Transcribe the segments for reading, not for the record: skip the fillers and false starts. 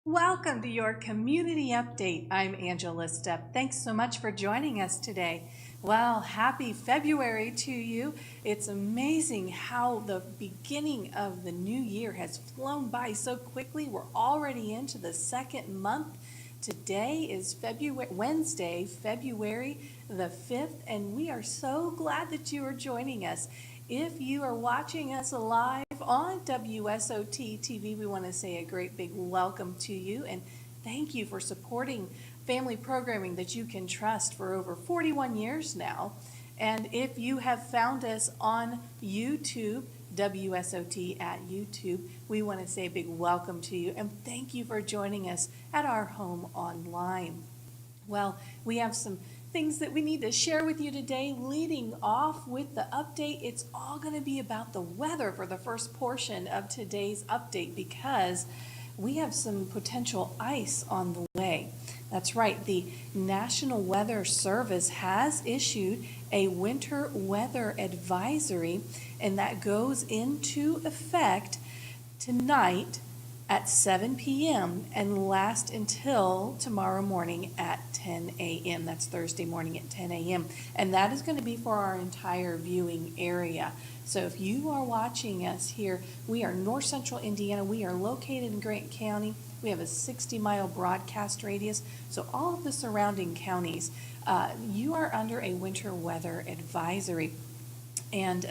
Welcome to your community update. I'm Angela Stepp. Thanks so much for joining us today. Well, happy February to you. It's amazing how the beginning of the new year has flown by so quickly. We're already into the second month. Today is Wednesday, February the 5th, and we are so glad that you are joining us. If you are watching us live on WSOT TV, we want to say a great big welcome to you and thank you for supporting family programming that you can trust for over 41 years now. And if you have found us on YouTube, WSOT at YouTube, we want to say a big welcome to you and thank you for joining us at our home online. Well, we have some things that we need to share with you today. Leading off with the update, it's all going to be about the weather for the first portion of today's update because we have some potential ice on the way. That's right, the National Weather Service has issued a winter weather advisory, and that goes into effect tonight at 7 p.m. and last until tomorrow morning at 10 a.m. That's Thursday morning at 10 a.m. And that is going to be for our entire viewing area. So if you are watching us here, we are north central Indiana. We are located in Grant County. We have a 60-mile broadcast radius. So all of the surrounding counties, you are under a winter weather advisory. And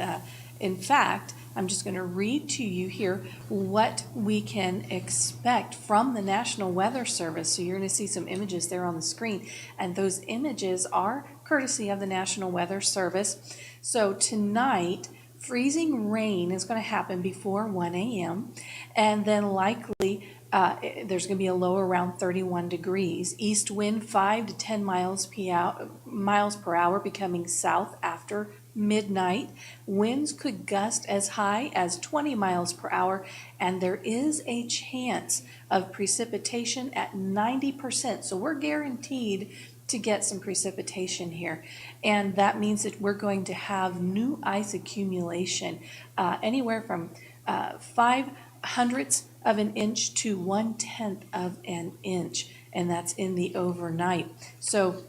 in fact, I'm just going to read to you here what we can expect from the National Weather Service. So you're going to see some images there on the screen, and those images are courtesy of the National Weather Service. So tonight, freezing rain is going to happen before 1 a.m., and then likely there's going to be a low around 31 degrees. East wind 5 to 10 miles per hour, becoming south after midnight. Winds could gust as high as 20 miles per hour, and there is a chance of precipitation at 90%. So we're guaranteed to get some precipitation here, and that means that we're going to have new ice accumulation anywhere from 0.05 of an inch to 1/10 of an inch, and that's in the overnight. So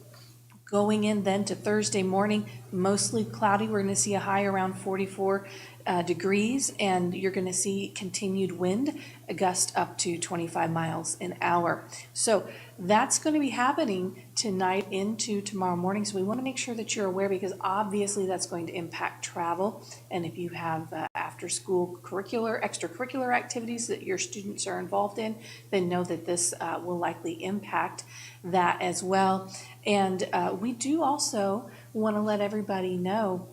going in then to Thursday morning, mostly cloudy. We're going to see a high around 44 degrees, and you're going to see continued wind, a gust up to 25 miles an hour. So that's going to be happening tonight into tomorrow morning. So we want to make sure that you're aware, because obviously that's going to impact travel. And if you have after-school extracurricular activities that your students are involved in, then know that this will likely impact that as well. And we do also want to let everybody know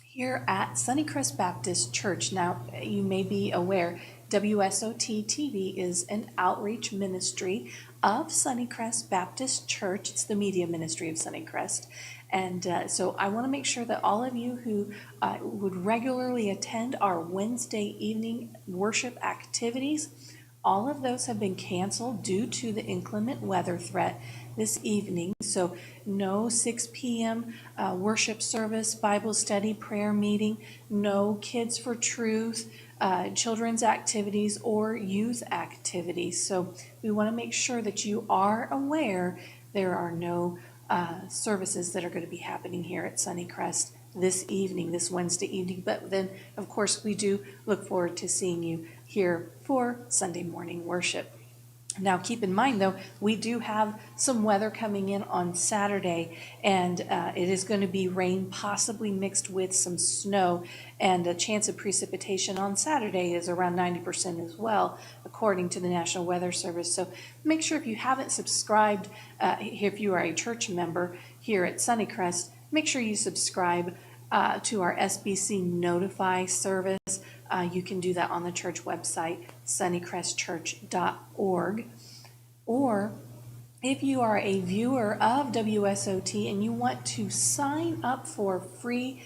here at Sunnycrest Baptist Church. Now, you may be aware, WSOT TV is an outreach ministry of Sunnycrest Baptist Church. It's the media ministry of Sunnycrest. And so I want to make sure that all of you who would regularly attend our Wednesday evening worship activities, all of those have been canceled due to the inclement weather threat this evening. So no 6 p.m. Worship service, Bible study, prayer meeting, no Kids for Truth, children's activities, or youth activities. So we want to make sure that you are aware there are no services that are going to be happening here at Sunnycrest this evening, this Wednesday evening. But then, of course, we do look forward to seeing you here for Sunday morning worship. Now, keep in mind, though, we do have some weather coming in on Saturday, and it is going to be rain, possibly mixed with some snow, and a chance of precipitation on Saturday is around 90% as well, according to the National Weather Service. So make sure, if you haven't subscribed, if you are a church member here at Sunnycrest, make sure you subscribe to our SBC Notify service. You can do that on the church website, sunnycrestchurch.org. Or if you are a viewer of WSOT and you want to sign up for free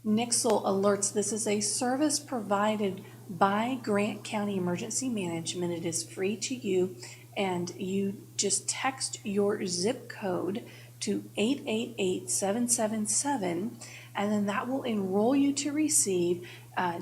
Nixle alerts, this is a service provided by Grant County Emergency Management. It is free to you, and you just text your zip code to 888-777, and then that will enroll you to receive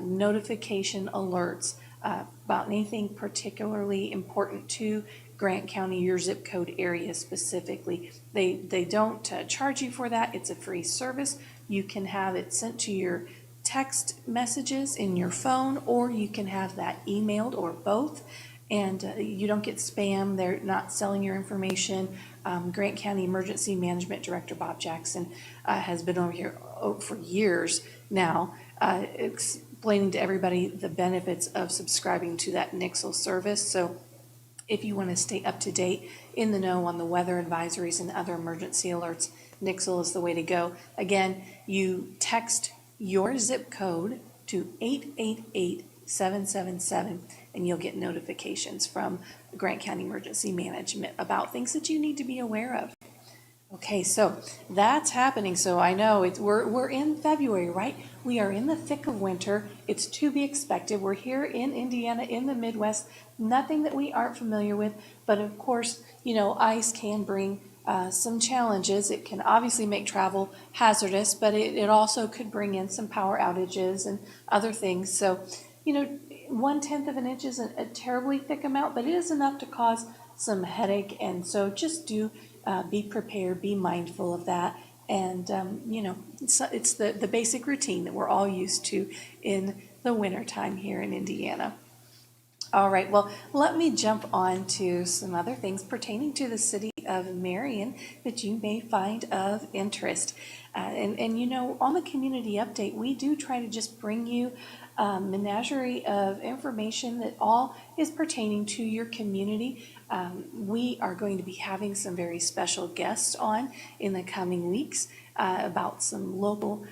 notification alerts about anything particularly important to Grant County, your zip code area specifically. They don't charge you for that. It's a free service. You can have it sent to your text messages in your phone, or you can have that emailed, or both. And you don't get spam. They're not selling your information. Grant County Emergency Management Director Bob Jackson has been over here for years now, explaining to everybody the benefits of subscribing to that Nixle service. So if you want to stay up to date, in the know on the weather advisories and other emergency alerts, Nixle is the way to go. Again, you text your zip code to 888-777, and you'll get notifications from Grant County Emergency Management about things that you need to be aware of. Okay, so that's happening. So I know we're in February, right? We are in the thick of winter. It's to be expected. We're here in Indiana, in the Midwest. Nothing that we aren't familiar with, but of course, ice can bring some challenges. It can obviously make travel hazardous, but it also could bring in some power outages and other things. So, 1/10 of an inch isn't a terribly thick amount, but it is enough to cause some headache. And so just do be prepared, be mindful of that. And, it's the basic routine that we're all used to in the wintertime here in Indiana. All right, well, let me jump on to some other things pertaining to the city of Marion that you may find of interest. On the community update, we do try to just bring you a menagerie of information that all is pertaining to your community. We are going to be having some very special guests on in the coming weeks about some local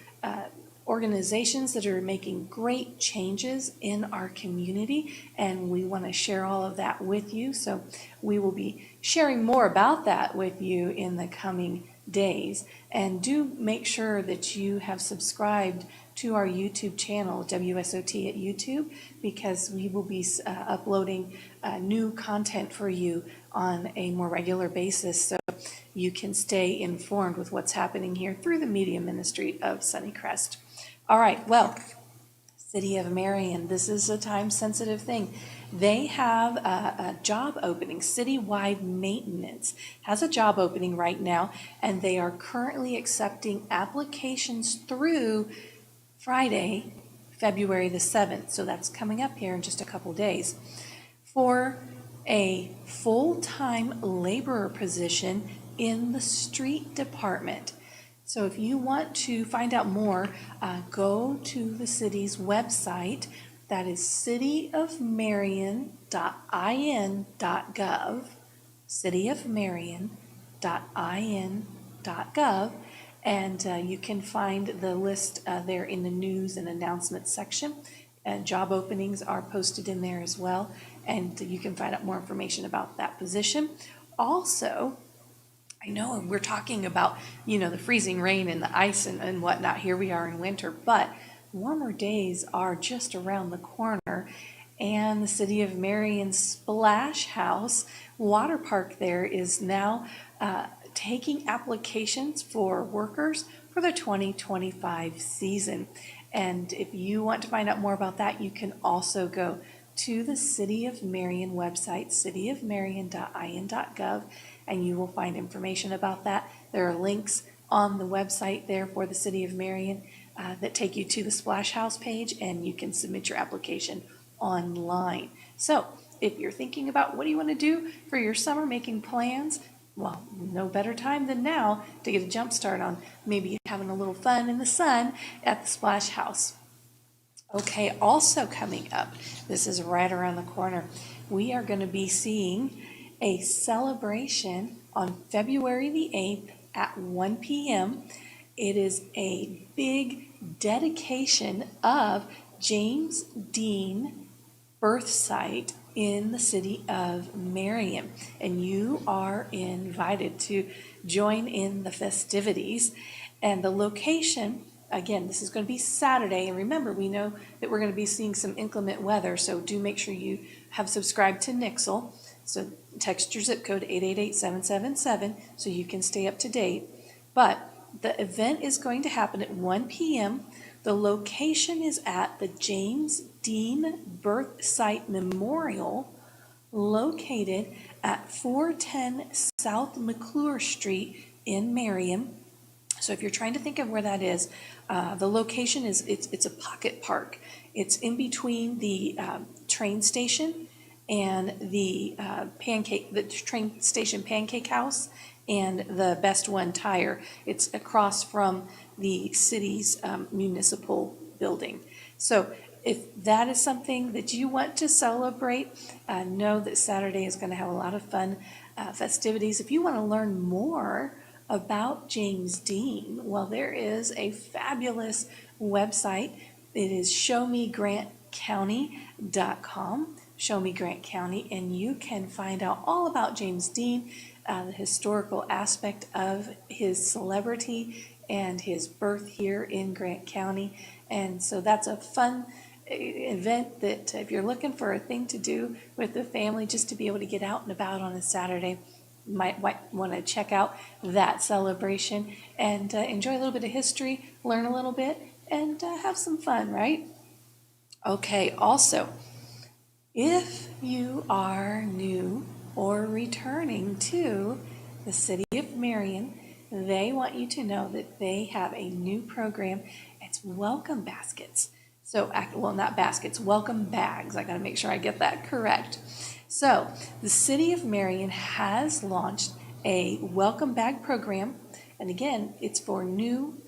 organizations that are making great changes in our community, and we want to share all of that with you. So we will be sharing more about that with you in the coming days. And do make sure that you have subscribed to our YouTube channel, WSOT at YouTube, because we will be uploading new content for you on a more regular basis, so you can stay informed with what's happening here through the media ministry of Sunnycrest. All right, well, City of Marion, this is a time-sensitive thing. They have a job opening. Citywide Maintenance has a job opening right now, and they are currently accepting applications through Friday, February the 7th. So that's coming up here in just a couple days for a full-time laborer position in the street department. So if you want to find out more, go to the city's website. That is cityofmarion.in.gov, cityofmarion.in.gov, and you can find the list there in the news and announcements section. And job openings are posted in there as well, and you can find out more information about that position. Also, I know we're talking about, the freezing rain and the ice and whatnot. Here we are in winter, but warmer days are just around the corner, and the City of Marion Splash House water park there is now taking applications for workers for the 2025 season. And if you want to find out more about that, you can also go to the City of Marion website, cityofmarion.in.gov, and you will find information about that. There are links on the website there for the City of Marion that take you to the Splash House page, and you can submit your application online. So if you're thinking about what do you want to do for your summer, making plans, well, no better time than now to get a jump start on maybe having a little fun in the sun at the Splash House. Okay, also coming up, this is right around the corner, we are going to be seeing a celebration on February the 8th at 1 p.m. It is a big dedication of James Dean birth site in the city of Marion, and you are invited to join in the festivities. And the location, again, this is going to be Saturday, and remember, we know that we're going to be seeing some inclement weather, so do make sure you have subscribed to Nixle. So text your zip code 888-777 so you can stay up to date. But the event is going to happen at 1 p.m. The location is at the James Dean Birth Site Memorial, located at 410 South McClure Street in Marion. So if you're trying to think of where that is, the location is, it's a pocket park. It's in between the train station and the train station Pancake House and the Best One Tire. It's across from the city's municipal building. So if that is something that you want to celebrate, know that Saturday is going to have a lot of fun festivities. If you want to learn more about James Dean, well, there is a fabulous website. It is showmegrantcounty.com, Show Me Grant County, and you can find out all about James Dean, the historical aspect of his celebrity and his birth here in Grant County. And so that's a fun event that if you're looking for a thing to do with the family, just to be able to get out and about on a Saturday, might want to check out that celebration and enjoy a little bit of history, learn a little bit, and have some fun, right? Okay, also, if you are new or returning to the city of Marion, they want you to know that they have a new program. It's welcome baskets. So, well, not baskets, welcome bags. I got to make sure I get that correct. So, the city of Marion has launched a welcome bag program. And again, it's for new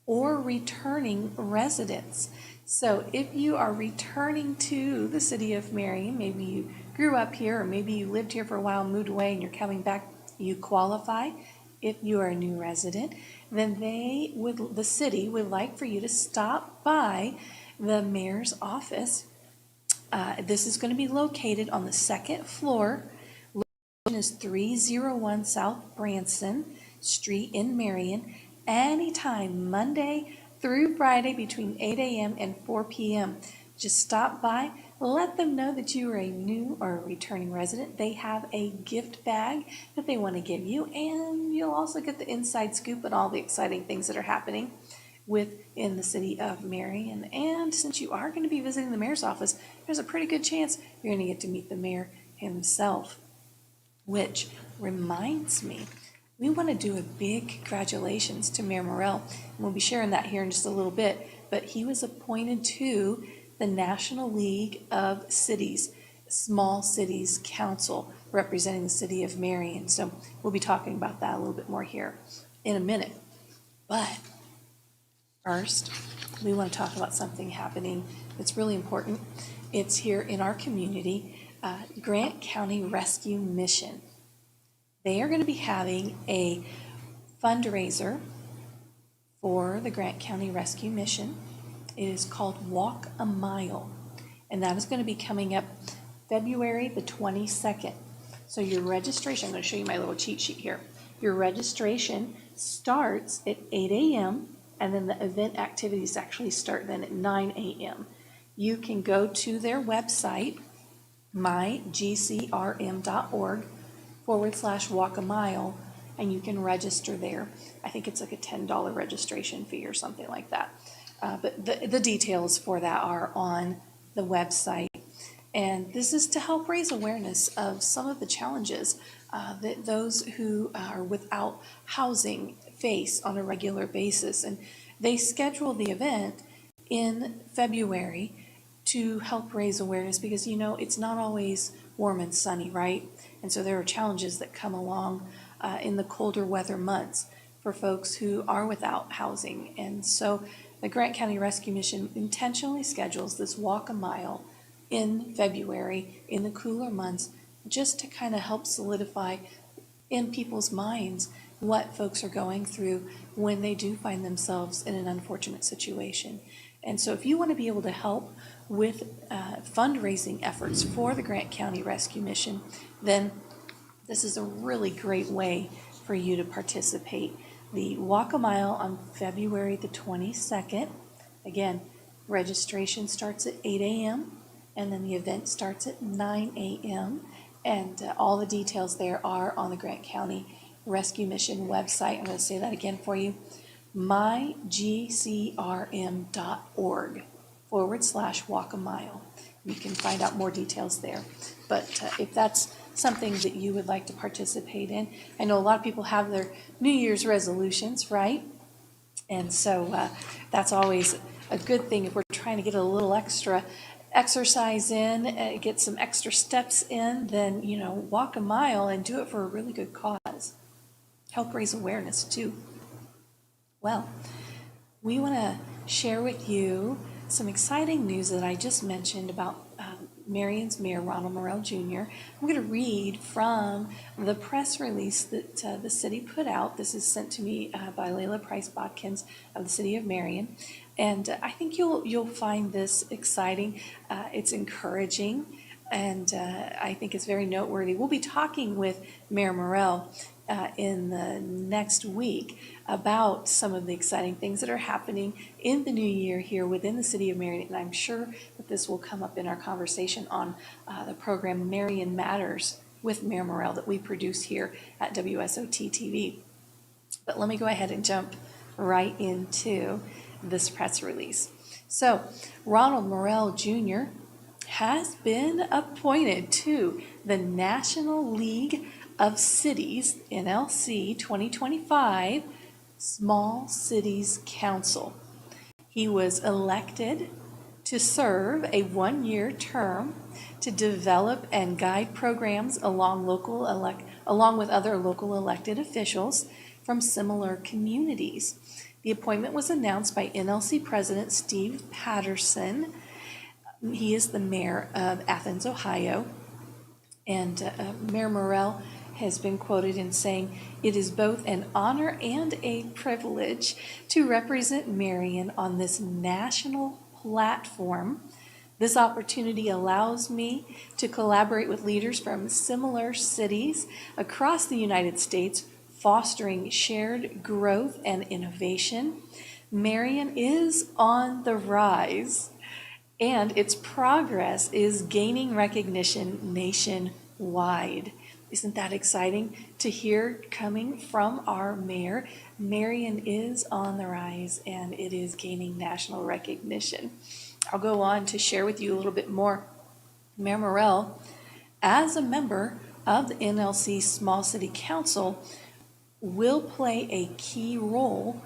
or returning residents. So, if you are returning to the city of Marion, maybe you grew up here, or maybe you lived here for a while, moved away, and you're coming back, you qualify. If you are a new resident, then the city would like for you to stop by the mayor's office. This is going to be located on the second floor. Location is 301 South Branson Street in Marion. Anytime, Monday through Friday between 8 a.m. and 4 p.m. Just stop by. Let them know that you are a new or a returning resident. They have a gift bag that they want to give you, and you'll also get the inside scoop and all the exciting things that are happening within the city of Marion. And since you are going to be visiting the mayor's office, there's a pretty good chance you're going to get to meet the mayor himself. Which reminds me, we want to do a big congratulations to Mayor Morrell. And we'll be sharing that here in just a little bit. But he was appointed to the National League of Cities, Small Cities Council, representing the city of Marion. So we'll be talking about that a little bit more here in a minute. But first, we want to talk about something happening that's really important. It's here in our community, Grant County Rescue Mission. They are going to be having a fundraiser for the Grant County Rescue Mission. It is called Walk a Mile, and that is going to be coming up February the 22nd. So your registration, I'm going to show you my little cheat sheet here. Your registration starts at 8 a.m., and then the event activities actually start then at 9 a.m. You can go to their website, mygcrm.org/walk-a-mile, and you can register there. I think it's like a $10 registration fee or something like that. But the details for that are on the website. And this is to help raise awareness of some of the challenges that those who are without housing face on a regular basis. And they schedule the event in February to help raise awareness because, you know, it's not always warm and sunny, right? And so there are challenges that come along in the colder weather months for folks who are without housing. And so the Grant County Rescue Mission intentionally schedules this walk a mile in February in the cooler months just to kind of help solidify in people's minds what folks are going through when they do find themselves in an unfortunate situation. And so if you want to be able to help with fundraising efforts for the Grant County Rescue Mission, then this is a really great way for you to participate. The Walk a Mile on February the 22nd. Again, registration starts at 8 a.m. and then the event starts at 9 a.m. And all the details there are on the Grant County Rescue Mission website. I'm going to say that again for you. mygcrm.org/walk-a-mile. You can find out more details there. But if that's something that you would like to participate in, I know a lot of people have their New Year's resolutions, right? And so that's always a good thing if we're trying to get a little extra exercise in, get some extra steps in, then, walk a mile and do it for a really good cause. Help raise awareness too. Well, we want to share with you some exciting news that I just mentioned about Marion's Mayor, Ronald Morrell Jr. I'm going to read from the press release that the city put out. This is sent to me by Layla Price Bodkins of the city of Marion. And I think you'll find this exciting. It's encouraging, and I think it's very noteworthy. We'll be talking with Mayor Morrell in the next week about some of the exciting things that are happening in the new year here within the city of Marion, and I'm sure that this will come up in our conversation on the program Marion Matters with Mayor Morrell that we produce here at WSOT TV. But let me go ahead and jump right into this press release. So, Ronald Morrell Jr. has been appointed to the National League of Cities, NLC 2025 Small Cities Council. He was elected to serve a one-year term to develop and guide programs along with other local elected officials from similar communities. The appointment was announced by NLC President Steve Patterson. He is the mayor of Athens, Ohio. And Mayor Morrell has been quoted in saying, "It is both an honor and a privilege to represent Marion on this national platform. This opportunity allows me to collaborate with leaders from similar cities across the United States, fostering shared growth and innovation. Marion is on the rise, and its progress is gaining recognition nationwide." Isn't that exciting to hear coming from our mayor? Marion is on the rise, and it is gaining national recognition. I'll go on to share with you a little bit more. Mayor Morrell, as a member of the NLC Small City Council, will play a key role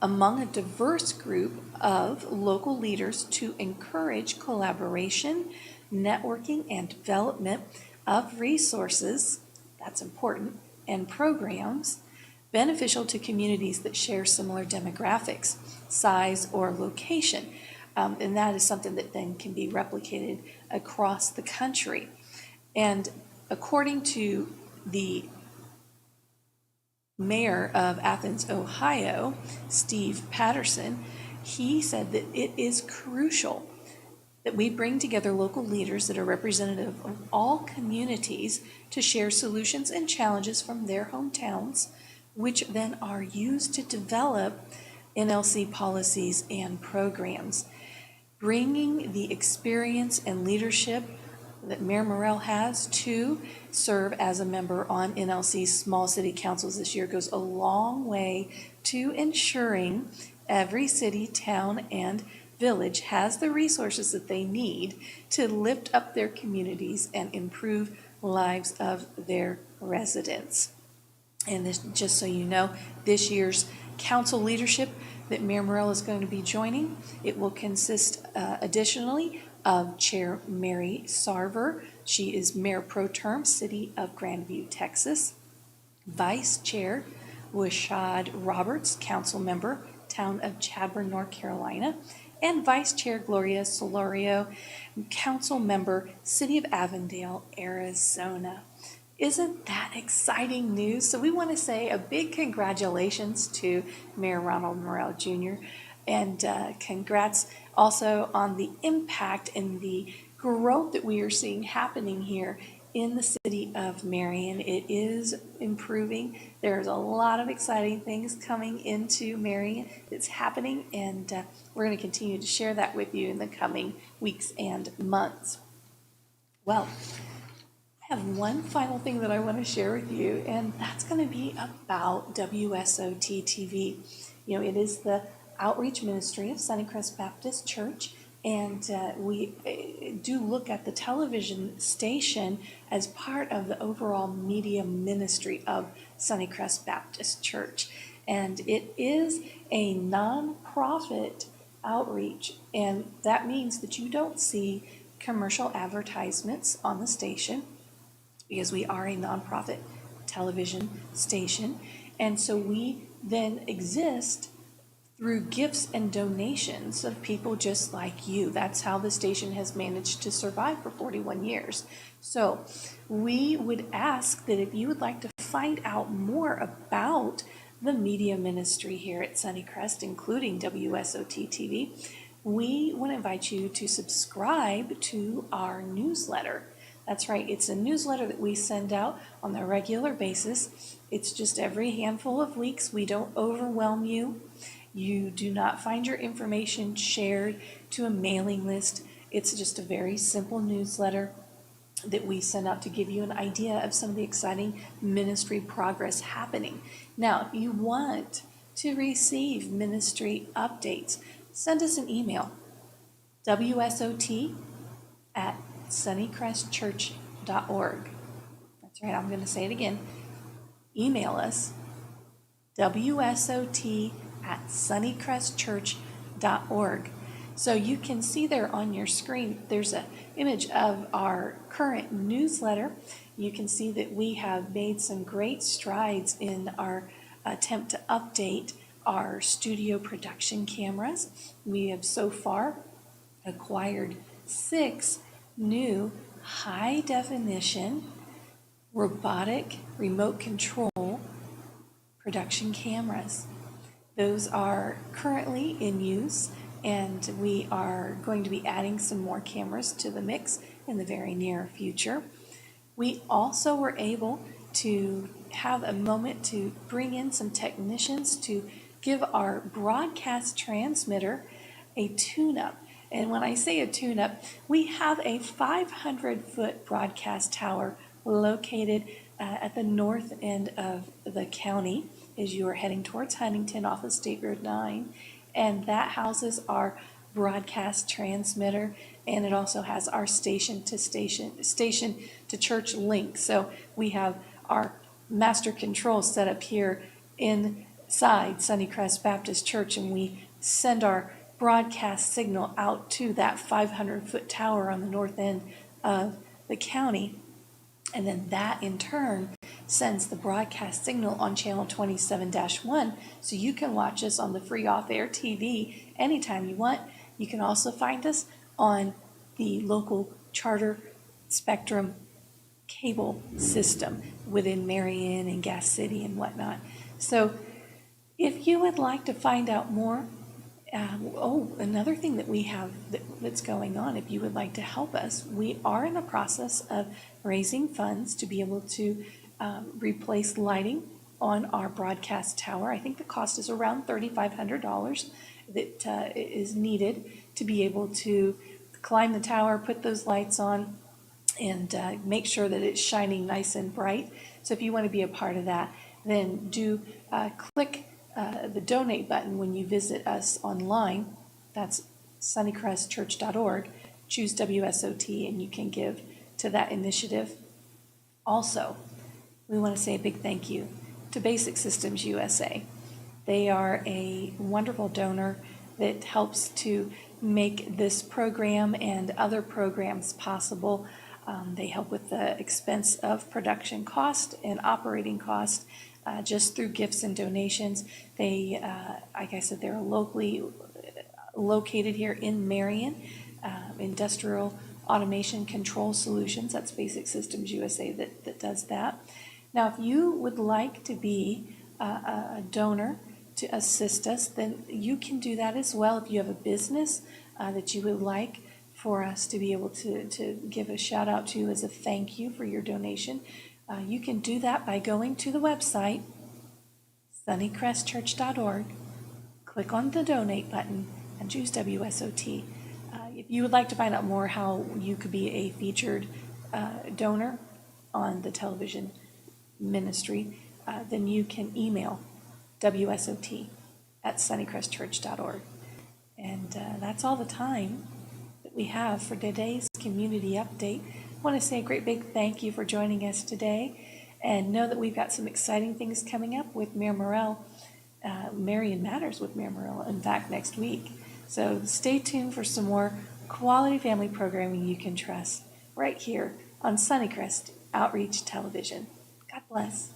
among a diverse group of local leaders to encourage collaboration, networking, and development of resources, that's important, and programs beneficial to communities that share similar demographics, size, or location. And that is something that then can be replicated across the country. And according to the mayor of Athens, Ohio, Steve Patterson, he said that it is crucial that we bring together local leaders that are representative of all communities to share solutions and challenges from their hometowns, which then are used to develop NLC policies and programs. Bringing the experience and leadership that Mayor Morrell has to serve as a member on NLC's small city councils this year goes a long way to ensuring every city, town, and village has the resources that they need to lift up their communities and improve lives of their residents. And this, just so you know, this year's council leadership that Mayor Morrell is going to be joining, it will consist additionally of Chair Mary Sarver. She is Mayor Pro Tem, City of Grandview, Texas. Vice Chair Washad Roberts, Council Member, Town of Chadbourn, North Carolina. And Vice Chair Gloria Solorio, Council Member, City of Avondale, Arizona. Isn't that exciting news? So we want to say a big congratulations to Mayor Ronald Morrell Jr. And congrats also on the impact and the growth that we are seeing happening here in the city of Marion. It is improving. There's a lot of exciting things coming into Marion that's happening, and we're going to continue to share that with you in the coming weeks and months. Well, I have one final thing that I want to share with you, and that's going to be about WSOT TV. You know, it is the outreach ministry of Sunnycrest Baptist Church, And we do look at the television station as part of the overall media ministry of Sunnycrest Baptist Church. And it is a nonprofit outreach, and that means that you don't see commercial advertisements on the station because we are a nonprofit television station. And so we then exist through gifts and donations of people just like you. That's how the station has managed to survive for 41 years. So we would ask that if you would like to find out more about the media ministry here at Sunnycrest, including WSOT TV, we want to invite you to subscribe to our newsletter. That's right, it's a newsletter that we send out on a regular basis. It's just every handful of weeks. We don't overwhelm you. You do not find your information shared to a mailing list. It's just a very simple newsletter that we send out to give you an idea of some of the exciting ministry progress happening. Now, if you want to receive ministry updates, send us an email, WSOT at sunnycrestchurch.org. That's right, I'm going to say it again. Email us, WSOT at sunnycrestchurch.org. So you can see there on your screen, there's an image of our current newsletter. You can see that we have made some great strides in our attempt to update our studio production cameras. We have so far acquired 6 new high definition robotic remote control production cameras. Those are currently in use, and we are going to be adding some more cameras to the mix in the very near future. We also were able to have a moment to bring in some technicians to give our broadcast transmitter a tune-up. And when I say a tune-up, we have a 500-foot broadcast tower located at the north end of the county as you are heading towards Huntington off of State Road 9. And that houses our broadcast transmitter, and it also has our station to church link. So we have our master control set up here inside Sunnycrest Baptist Church, and we send our broadcast signal out to that 500-foot tower on the north end of the county. And then that in turn sends the broadcast signal on channel 27-1, so you can watch us on the free off-air TV anytime you want. You can also find us on the local Charter Spectrum cable system within Marion and Gas City and whatnot. So if you would like to find out more, another thing that we have that's going on, if you would like to help us, we are in the process of raising funds to be able to replace lighting on our broadcast tower. I think the cost is around $3,500 that is needed to be able to climb the tower, put those lights on, and make sure that it's shining nice and bright. So if you want to be a part of that, then do click the donate button when you visit us online. That's sunnycrestchurch.org. Choose WSOT and you can give to that initiative. Also, we want to say a big thank you to Basic Systems USA. They are a wonderful donor that helps to make this program and other programs possible. They help with the expense of production cost and operating cost just through gifts and donations. They, like I said, they're locally located here in Marion. Industrial Automation Control Solutions, that's Basic Systems USA that does that. Now, if you would like to be a donor to assist us, then you can do that as well. If you have a business that you would like for us to be able to give a shout out to as a thank you for your donation, you can do that by going to the website, sunnycrestchurch.org, click on the donate button, and choose WSOT. If you would like to find out more how you could be a featured donor on the television ministry, then you can email WSOT at sunnycrestchurch.org. And that's all the time we have for today's community update. I want to say a great big thank you for joining us today, and know that we've got some exciting things coming up with Mayor Morrell, Marion Matters with Mayor Morrell, in fact, next week. So stay tuned for some more quality family programming you can trust right here on Sunnycrest Outreach Television. God bless.